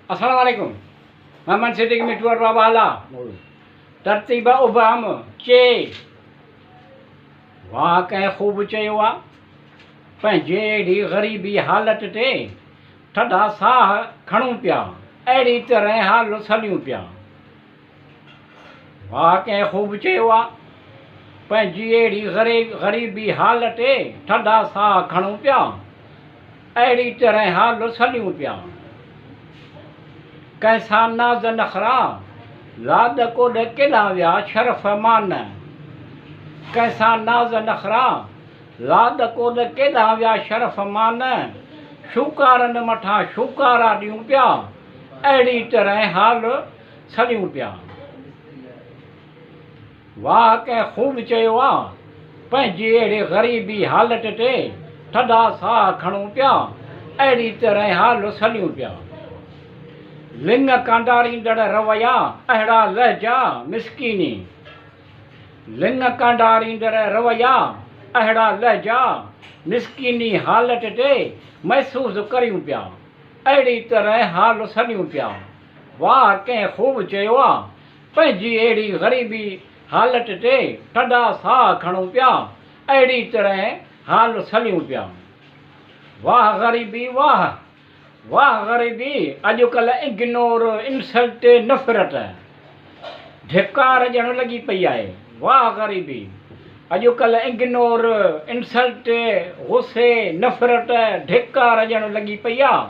अस्सलाम वालेकुम। मोहम्मद सिद्दीक मिठुर बाबाला तरतीब उबाम चे वाह कंहिं ख़ूब चयो आहे पंहिंजे अहिड़ी ग़रीबी हालत ते ठॾा साह खणूं पिया अहिड़ी तरह हाल सलियूं पिया। वाह कंहिं ख़ूब चयो आहे पंहिंजी अहिड़ी ग़रीबी हालत ते ठॾा साह खणूं पिया अहिड़ी तरह हाल सलियूं पिया। कैसा नाज़ नखरा लाद कोॾ केॾा विया शरफ़ मान, कैसा नाज़ नखरा लाद कोॾ केॾा विया शरफ़ मान, शूकारनि मथां शूकारा ॾियूं पिया अहिड़ी तरह हाल सलियूं पिया। वाह कंहिं ख़ूब चयो आहे पंहिंजी अहिड़ी ग़रीबी हालत ते ठॾा साह खणूं पिया अहिड़ी तरह हाल सलियूं पिया। लिंग कांडारींदड़ रवैया अहिड़ा लहजा मिसकीनी, लिंग कांडारींदड़ रवैया अहिड़ा लहजा मिसकीनी हालत ते महसूसु करियूं पिया अहिड़ी तरह हाल सलियूं पिया। वाह कंहिं ख़ूब चयो आहे पंहिंजी अहिड़ी ग़रीबी हालत ते ठॾा साह खणूं पिया अहिड़ी तरह हाल सलियूं पिया। वाह ग़रीबी वाह, वाह ग़रीबी अॼुकल्ह इग्नोर इंसल्ट नफ़रत धिकार ॾियणु लॻी पई आहे। वाह ग़रीबी अॼुकल्ह इग्नोर इंसल्ट गुस्से नफ़रत धिकार ॾियणु लॻी पई आहे।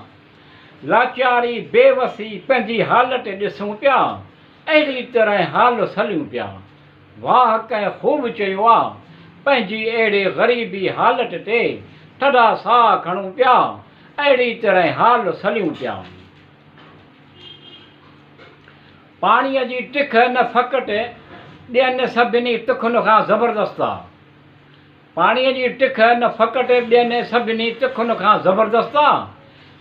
लाचारी बेवसी पंहिंजी हालत ॾिसूं पिया अहिड़ी तरह हाल सलियूं पिया। वाह कंहिं ख़ूब चयो आहे पंहिंजी अहिड़ी ग़रीबी हालत ते ठॾा साह खणूं पिया अहिड़ी तरह हाल सलियूं पिया। पाणीअ जी टिख न फ़क़ति ॿियनि सभिनी तिखुनि खां ज़बरदस्त आहे, पाणीअ जी टिख न फ़क़ति ॿियनि सभिनी तिखुनि खां ज़बरदस्त आहे,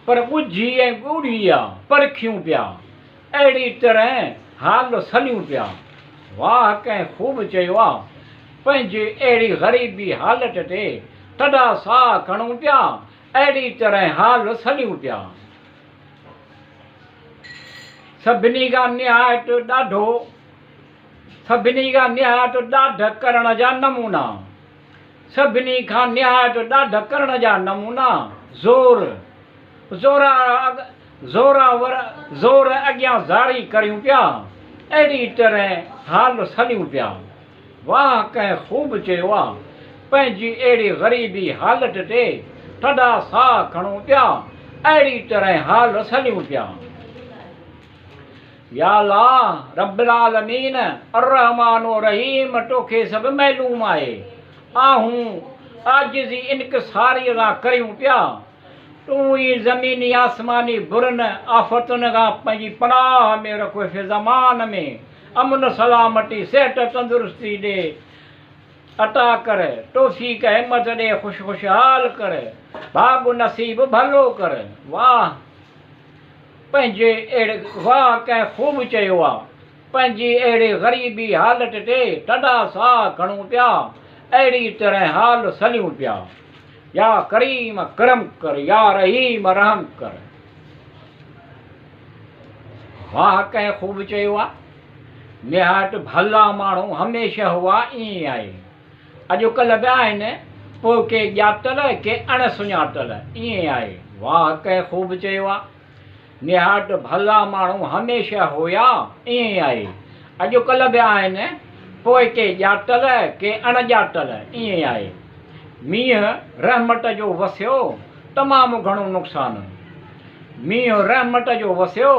पर ॻुझी ऐं ॻूढ़ी आहे परखियूं पिया अहिड़ी तरह हाल सलियूं पिया। वाह कंहिं ख़ूब चयो आहे पंहिंजी अहिड़ी ग़रीबी हालत ते ठॾा साह खणूं पिया अहिड़ी तरह हाल सलियूं पिया। सभिनी खां निहायत ॾाढो, सभिनी खां निहायत ॾाढ करण जा नमूना, सभिनी खां निहायत ॾाढ करण जा नमूना ज़ोर ज़ोरावर ज़ोर अॻियां ज़ारी करियूं पिया अहिड़ी तरह हाल सलियूं पिया। वाह कंहिं ख़ूब चयो आहे पंहिंजी अहिड़ी ग़रीबी हालत ते ठॾा साह खणूं पिया अहिड़ी तरह हाल सलियूं पिया। या अल्लाह रब्बुल आलमीन अर्रहमानो रहीम तोखे सभु मालूम आहे, आहूं आजिज़ी इनकिसारीअ खां करियूं पिया, तूं ई ज़मीनी आसमानी बुरनि आफ़तुनि खां पंहिंजी पनाह में रखो ज़मान में अमन सलामती सिहत तंदुरुस्ती ॾे अता कर, तौफ़ीक़ हिमत ॾे खुशहाल कर, भाग नसीब भलो कर। वाह पंहिंजे अहिड़े वाह कंहिं ख़ूब चयो आहे पंहिंजी अहिड़ी ग़रीबी हालत ते ठॾा साह खणूं पिया अहिड़ी तरह हाल सलियूं पिया। या करीम करम कर, या रहीम रहम कर। वाह कंहिं ख़ूब चयो आहे निहायत भला माण्हू हमेशह हुआ ईअं आहे, अॼुकल्ह बि आहिनि पोइ के ॼातल के अणसुञातल ईअं आहे। वाह कंहिं ख़ूब चयो आहे निहायत भला माण्हू हमेशह हुया ईअं आहे, अॼुकल्ह बि आहिनि पोइ के ॼातल के अणॼातल ईअं आहे। मींहुं रहमत जो वसियो तमामु घणो नुक़सानु, मींहुं रहमत जो वसियो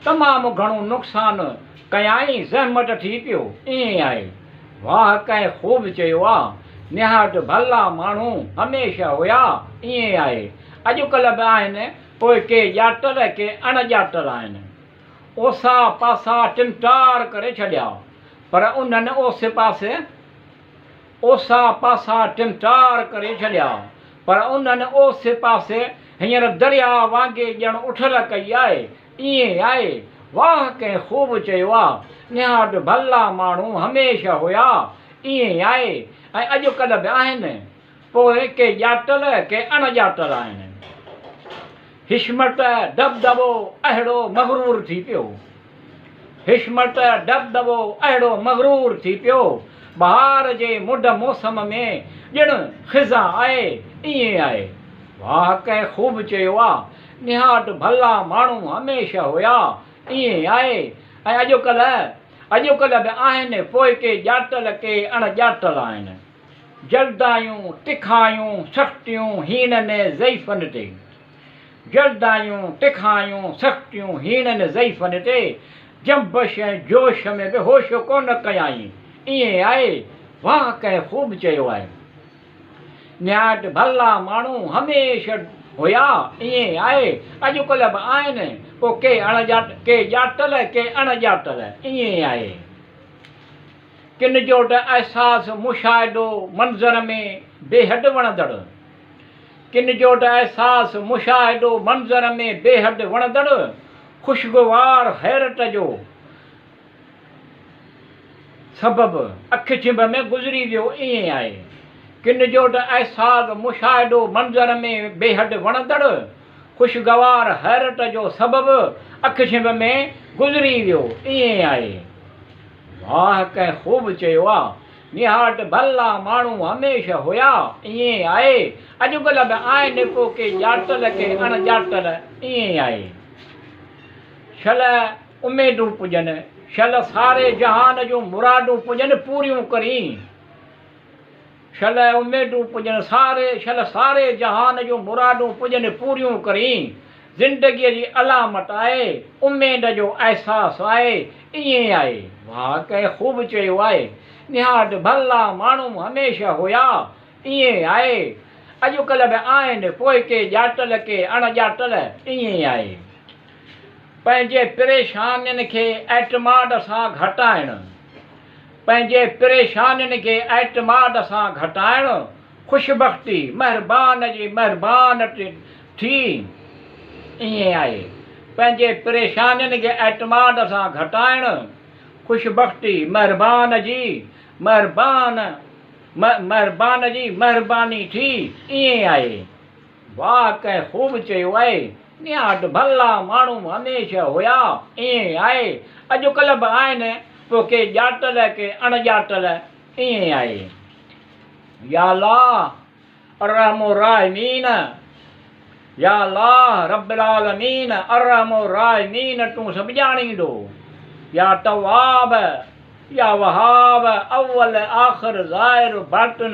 तमामु घणो नुक़सानु कयाई ज़हमत थी पियो ईअं आहे। वाह कंहिं ख़ूब चयो आहे निहायत भला माण्हू हमेशह हुया ईअं आहे, अॼुकल्ह बि आहिनि पोइ के ॼातल के अणॼातल आहिनि। ओसा पासा टिमटार करे छॾिया पर उन्हनि ओसे पासे ओसा पासा टिमटार करे छॾिया पर उन्हनि ओसे पासे हींअर दरिया वांगुरु ॼण उथल कई आहे ईअं आहे। वाह कंहिं ख़ूब चयो आहे निहायत भला माण्हू हमेशह हुया ईअं आहे, ऐं अॼुकल्ह बि आहिनि पोइ के ॼातल के अणॼातल आहिनि। हिस्मत दबदबो अहिड़ो मगरूर थी पियो, हिस्मत दबदबो अहिड़ो मगरूर थी पियो, बहार जे मुंड मौसम में ॼण ख़िज़ा आहे ईअं आहे। वाह कंहिं ख़ूब चयो आहे, निहाट भला माण्हू हमेशह हुया ईअं आहे। ऐं अॼुकल्ह बि आहिनि पोइ के ॼातल के अणॼातल आहिनि, जल्दायूं तिखायूं सख़्तियूं हीननि ज़ईफ़नि ते, जल्दायूं तिखायूं सख़्तियूं हीननि ज़ईफ़नि ते, जंबश ऐं जोश में बि होश कोन कयाई ईअं आहे। वाह कंहिं ख़ूब चयो आहे, निहाट भला माण्हू हमेशह हुया ईअं आहे। अॼुकल्ह बि आहिनि पोइ के ॼातल के अणॼातल ईअं आहे। किन जो त अहसासु मुशाहिदो मंज़र में बेहदि वणंदड़, किन जो त अहसासु मुशाहिदो मंज़र में बेहदि वणंदड़, ख़ुशगवार हैरत जो सबबु अखि छिंभ में गुज़री वियो ईअं आहे। किन जो त अहसासु मुशाहिदो मंज़र में बेहदि वणंदड़, ख़ुशगवार हैरत जो सबबु अखि छिंभ में गुज़री वियो ईअं आहे। वाह कंहिं ख़ूब चयो आहे, निहाट भला माण्हू हमेशह हुया ईअं आहे। अॼुकल्ह बि आहिनि पोइ के ॼातल के अणॼातल ईअं आहे। शल उमेदूं पुॼनि, शल सारे जहान जूं मुरादूं पुॼनि पूरियूं करी, शल उमेदूं पुॼनि शल सारे जहान जूं मुरादूं पुॼनि पूरियूं करी, ज़िंदगीअ जी अलामत आहे उमेद जो अहसासु आहे ईअं आहे। वाह कंहिं ख़ूब चयो आहे, निहाट भला माण्हू हमेशह हुया ईअं आहे। अॼुकल्ह बि आहिनि पोइ के ॼातल के अणॼातल ईअं आहे। पंहिंजे परेशानियुनि खे एतमाद सां घटाइणु, पंहिंजे परेशानियुनि खे एतमाद सां घटाइणु, ख़ुशबख़्ती महिरबान जी महिरबान थी ईअं आहे। पंहिंजे परेशानियुनि खे एतमाद सां घटाइणु, ख़ुशबख़्ती महिरबान जी महिरबानी थी ईअं आहे। वाह कंहिं ख़ूब चयो आहे, निहाट भला माण्हू हमेशह हुया ईअं आहे। अॼुकल्ह बि आहिनि पोइ के ॼातल के अणॼातल ईअं आहे। या अल्लाह अर्हमु राहिमीन, या अल्लाह रब्बिल आलमीन अर्हमु राहिमीन, तूं सभु ॼाणींदो। या तवाब, या वहाब, अव्वल आख़िर ज़ाहिर बातिन,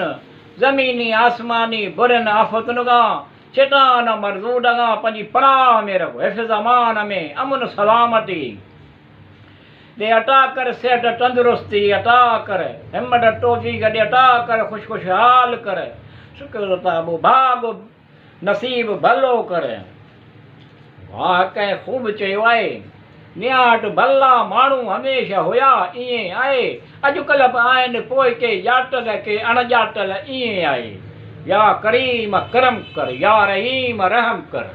ज़मीनी आसमानी बुरनि आफ़तुनि खां, शैतान मरदूद खां पंहिंजी पनाह में रखो, हिफ़्ज़ अमान में अमन सलामती दे अता कर, सेहत तंदुरुस्ती अता कर, हिम्मत तौफ़ीक़ दे अता कर, खुशहाल कर, शुक्र ताबो भाग नसीब भलो कर। वाह कंहिं ख़ूब चयो आहे, निहाट भला माण्हू हमेशह हुया ईअं आहे। अॼुकल्ह बि आहिनि पोइ के ॼातल के अणॼातल ईअं आहे। या करीम करम कर, या रहीम रहम कर।